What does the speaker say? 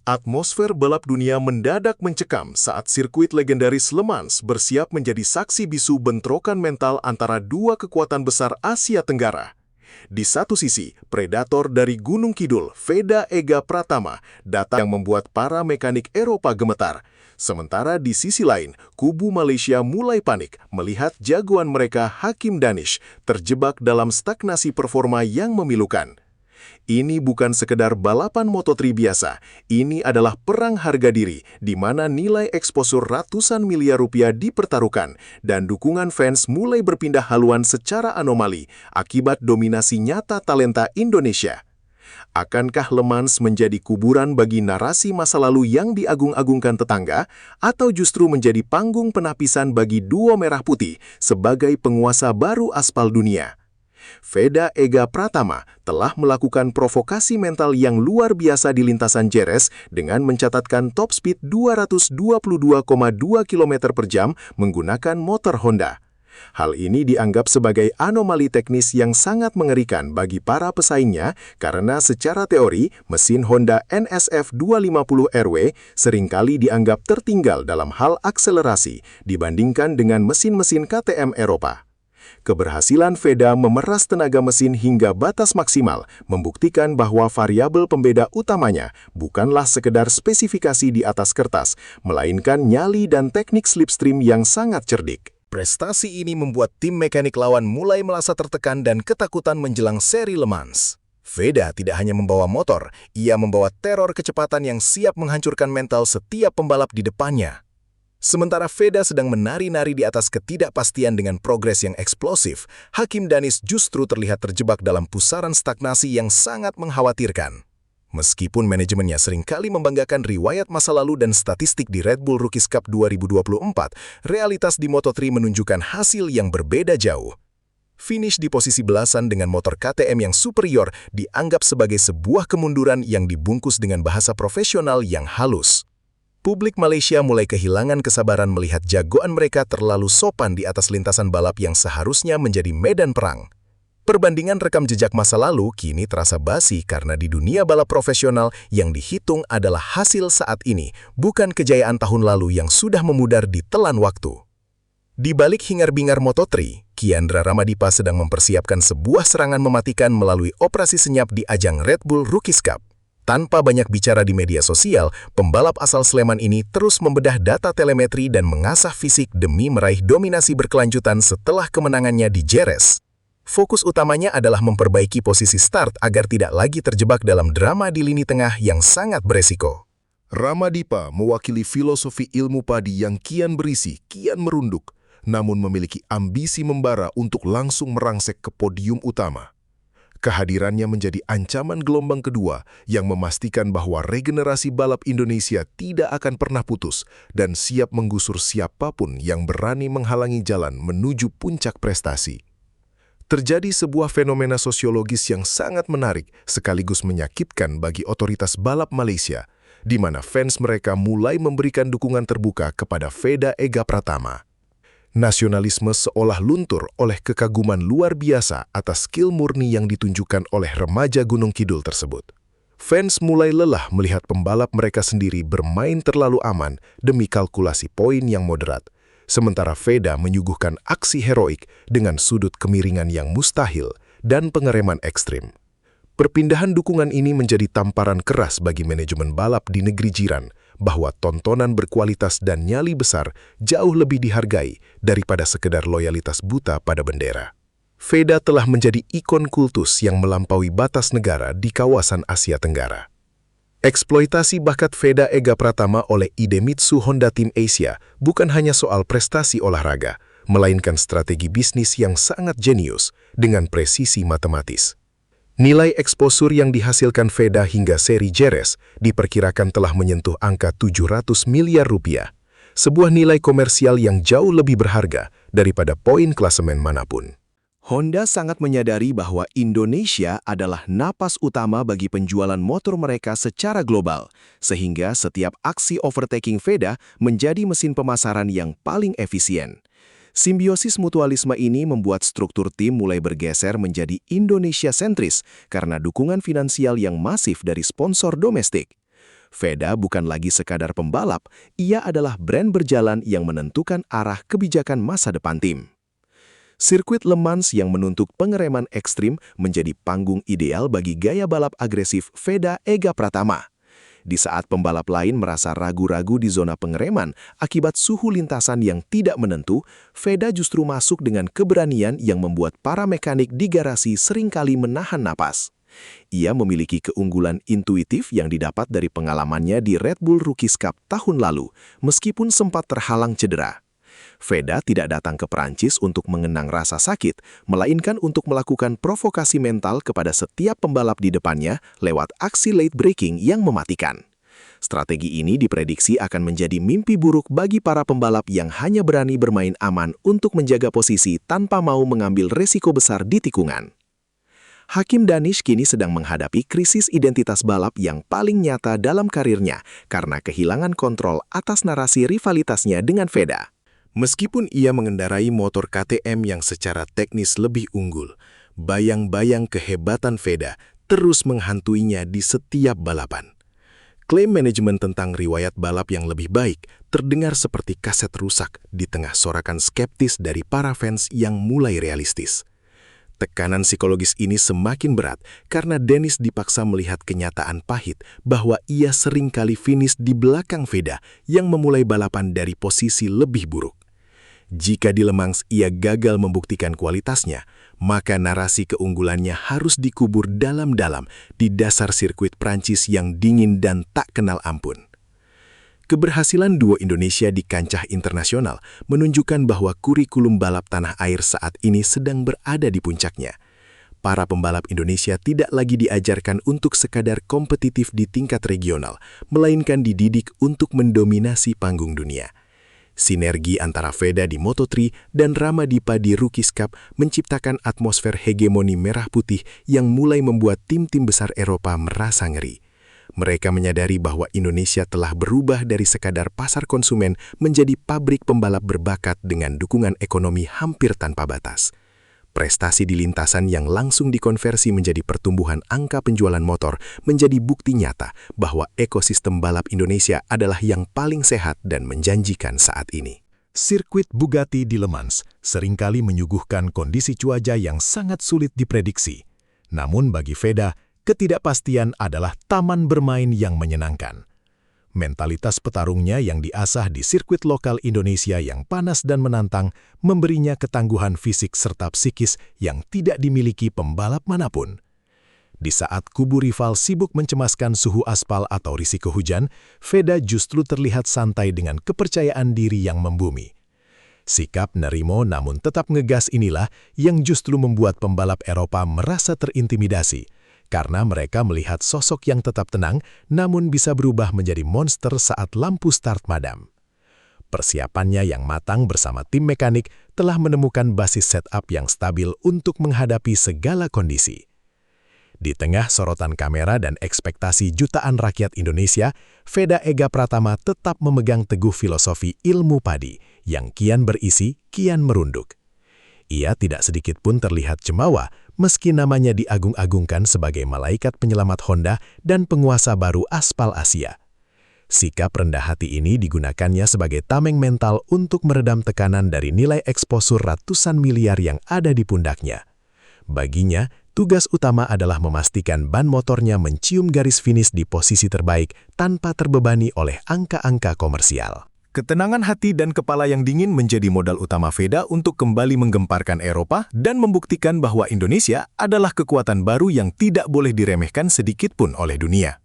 Atmosfer balap dunia mendadak mencekam saat sirkuit legendaris Le Mans bersiap menjadi saksi bisu bentrokan mental antara dua kekuatan besar Asia Tenggara. Di satu sisi, predator dari Gunung Kidul, Veda Ega Pratama, datang yang membuat para mekanik Eropa gemetar. Sementara di sisi lain, kubu Malaysia mulai panik melihat jagoan mereka Hakim Danish terjebak dalam stagnasi performa yang memilukan. Ini bukan sekedar balapan Moto3 biasa, ini adalah perang harga diri di mana nilai eksposur ratusan miliar rupiah dipertaruhkan dan dukungan fans mulai berpindah haluan secara anomali akibat dominasi nyata talenta Indonesia. Akankah Le Mans menjadi kuburan bagi narasi masa lalu yang diagung-agungkan tetangga, atau justru menjadi panggung penapisan bagi duo merah putih sebagai penguasa baru aspal dunia? Veda Ega Pratama telah melakukan provokasi mental yang luar biasa di lintasan Jerez dengan mencatatkan top speed 222,2 km per jam menggunakan motor Honda. Hal ini dianggap sebagai anomali teknis yang sangat mengerikan bagi para pesaingnya karena secara teori mesin Honda NSF 250RW seringkali dianggap tertinggal dalam hal akselerasi dibandingkan dengan mesin-mesin KTM Eropa. Keberhasilan Veda memeras tenaga mesin hingga batas maksimal membuktikan bahwa variabel pembeda utamanya bukanlah sekedar spesifikasi di atas kertas, melainkan nyali dan teknik slipstream yang sangat cerdik. Prestasi ini membuat tim mekanik lawan mulai merasa tertekan dan ketakutan menjelang seri Le Mans. Veda tidak hanya membawa motor, ia membawa teror kecepatan yang siap menghancurkan mental setiap pembalap di depannya. Sementara Veda sedang menari-nari di atas ketidakpastian dengan progres yang eksplosif, Hakim Danish justru terlihat terjebak dalam pusaran stagnasi yang sangat mengkhawatirkan. Meskipun manajemennya seringkali membanggakan riwayat masa lalu dan statistik di Red Bull Rookies Cup 2024, realitas di Moto3 menunjukkan hasil yang berbeda jauh. Finish di posisi belasan dengan motor KTM yang superior dianggap sebagai sebuah kemunduran yang dibungkus dengan bahasa profesional yang halus. Publik Malaysia mulai kehilangan kesabaran melihat jagoan mereka terlalu sopan di atas lintasan balap yang seharusnya menjadi medan perang. Perbandingan rekam jejak masa lalu kini terasa basi karena di dunia balap profesional yang dihitung adalah hasil saat ini, bukan kejayaan tahun lalu yang sudah memudar di telan waktu. Di balik hingar-bingar Moto3, Kiandra Ramadipa sedang mempersiapkan sebuah serangan mematikan melalui operasi senyap di ajang Red Bull Rookies Cup. Tanpa banyak bicara di media sosial, pembalap asal Sleman ini terus membedah data telemetri dan mengasah fisik demi meraih dominasi berkelanjutan setelah kemenangannya di Jerez. Fokus utamanya adalah memperbaiki posisi start agar tidak lagi terjebak dalam drama di lini tengah yang sangat beresiko. Ramadipa mewakili filosofi ilmu padi yang kian berisi, kian merunduk, namun memiliki ambisi membara untuk langsung merangsek ke podium utama. Kehadirannya menjadi ancaman gelombang kedua yang memastikan bahwa regenerasi balap Indonesia tidak akan pernah putus dan siap menggusur siapapun yang berani menghalangi jalan menuju puncak prestasi. Terjadi sebuah fenomena sosiologis yang sangat menarik sekaligus menyakitkan bagi otoritas balap Malaysia, di mana fans mereka mulai memberikan dukungan terbuka kepada Veda Ega Pratama. Nasionalisme seolah luntur oleh kekaguman luar biasa atas skill murni yang ditunjukkan oleh remaja Gunung Kidul tersebut. Fans mulai lelah melihat pembalap mereka sendiri bermain terlalu aman demi kalkulasi poin yang moderat. Sementara Veda menyuguhkan aksi heroik dengan sudut kemiringan yang mustahil dan pengereman ekstrim. Perpindahan dukungan ini menjadi tamparan keras bagi manajemen balap di negeri jiran, bahwa tontonan berkualitas dan nyali besar jauh lebih dihargai daripada sekedar loyalitas buta pada bendera. Veda telah menjadi ikon kultus yang melampaui batas negara di kawasan Asia Tenggara. Eksploitasi bakat Veda Ega Pratama oleh Idemitsu Honda Team Asia bukan hanya soal prestasi olahraga, melainkan strategi bisnis yang sangat jenius dengan presisi matematis. Nilai eksposur yang dihasilkan Veda hingga seri Jerez diperkirakan telah menyentuh angka 700 miliar rupiah, sebuah nilai komersial yang jauh lebih berharga daripada poin klasemen manapun. Honda sangat menyadari bahwa Indonesia adalah napas utama bagi penjualan motor mereka secara global, sehingga setiap aksi overtaking Veda menjadi mesin pemasaran yang paling efisien. Simbiosis mutualisme ini membuat struktur tim mulai bergeser menjadi Indonesia-sentris karena dukungan finansial yang masif dari sponsor domestik. Veda bukan lagi sekadar pembalap, ia adalah brand berjalan yang menentukan arah kebijakan masa depan tim. Sirkuit Le Mans yang menuntut pengereman ekstrim menjadi panggung ideal bagi gaya balap agresif Veda Ega Pratama. Di saat pembalap lain merasa ragu-ragu di zona pengereman akibat suhu lintasan yang tidak menentu, Veda justru masuk dengan keberanian yang membuat para mekanik di garasi seringkali menahan napas. Ia memiliki keunggulan intuitif yang didapat dari pengalamannya di Red Bull Rookies Cup tahun lalu, meskipun sempat terhalang cedera. Veda tidak datang ke Prancis untuk mengenang rasa sakit, melainkan untuk melakukan provokasi mental kepada setiap pembalap di depannya lewat aksi late braking yang mematikan. Strategi ini diprediksi akan menjadi mimpi buruk bagi para pembalap yang hanya berani bermain aman untuk menjaga posisi tanpa mau mengambil resiko besar di tikungan. Hakim Danish kini sedang menghadapi krisis identitas balap yang paling nyata dalam karirnya karena kehilangan kontrol atas narasi rivalitasnya dengan Veda. Meskipun ia mengendarai motor KTM yang secara teknis lebih unggul, bayang-bayang kehebatan Veda terus menghantuinya di setiap balapan. Klaim manajemen tentang riwayat balap yang lebih baik terdengar seperti kaset rusak di tengah sorakan skeptis dari para fans yang mulai realistis. Tekanan psikologis ini semakin berat karena Dennis dipaksa melihat kenyataan pahit bahwa ia seringkali finish di belakang Veda yang memulai balapan dari posisi lebih buruk. Jika di Le Mans ia gagal membuktikan kualitasnya, maka narasi keunggulannya harus dikubur dalam-dalam di dasar sirkuit Prancis yang dingin dan tak kenal ampun. Keberhasilan duo Indonesia di kancah internasional menunjukkan bahwa kurikulum balap tanah air saat ini sedang berada di puncaknya. Para pembalap Indonesia tidak lagi diajarkan untuk sekadar kompetitif di tingkat regional, melainkan dididik untuk mendominasi panggung dunia. Sinergi antara Veda di Moto3 dan Ramadipa di Rookies Cup menciptakan atmosfer hegemoni merah putih yang mulai membuat tim-tim besar Eropa merasa ngeri. Mereka menyadari bahwa Indonesia telah berubah dari sekadar pasar konsumen menjadi pabrik pembalap berbakat dengan dukungan ekonomi hampir tanpa batas. Prestasi di lintasan yang langsung dikonversi menjadi pertumbuhan angka penjualan motor menjadi bukti nyata bahwa ekosistem balap Indonesia adalah yang paling sehat dan menjanjikan saat ini. Sirkuit Bugatti di Le Mans seringkali menyuguhkan kondisi cuaca yang sangat sulit diprediksi. Namun bagi Veda, ketidakpastian adalah taman bermain yang menyenangkan. Mentalitas petarungnya yang diasah di sirkuit lokal Indonesia yang panas dan menantang memberinya ketangguhan fisik serta psikis yang tidak dimiliki pembalap manapun. Di saat kubu rival sibuk mencemaskan suhu aspal atau risiko hujan, Veda justru terlihat santai dengan kepercayaan diri yang membumi. Sikap nerimo namun tetap ngegas inilah yang justru membuat pembalap Eropa merasa terintimidasi, karena mereka melihat sosok yang tetap tenang namun bisa berubah menjadi monster saat lampu start madam. Persiapannya yang matang bersama tim mekanik telah menemukan basis setup yang stabil untuk menghadapi segala kondisi. Di tengah sorotan kamera dan ekspektasi jutaan rakyat Indonesia, Veda Ega Pratama tetap memegang teguh filosofi ilmu padi yang kian berisi, kian merunduk. Ia tidak sedikit pun terlihat cemawa meski namanya diagung-agungkan sebagai malaikat penyelamat Honda dan penguasa baru aspal Asia. Sikap rendah hati ini digunakannya sebagai tameng mental untuk meredam tekanan dari nilai eksposur ratusan miliar yang ada di pundaknya. Baginya, tugas utama adalah memastikan ban motornya mencium garis finish di posisi terbaik tanpa terbebani oleh angka-angka komersial. Ketenangan hati dan kepala yang dingin menjadi modal utama Veda untuk kembali menggemparkan Eropa dan membuktikan bahwa Indonesia adalah kekuatan baru yang tidak boleh diremehkan sedikit pun oleh dunia.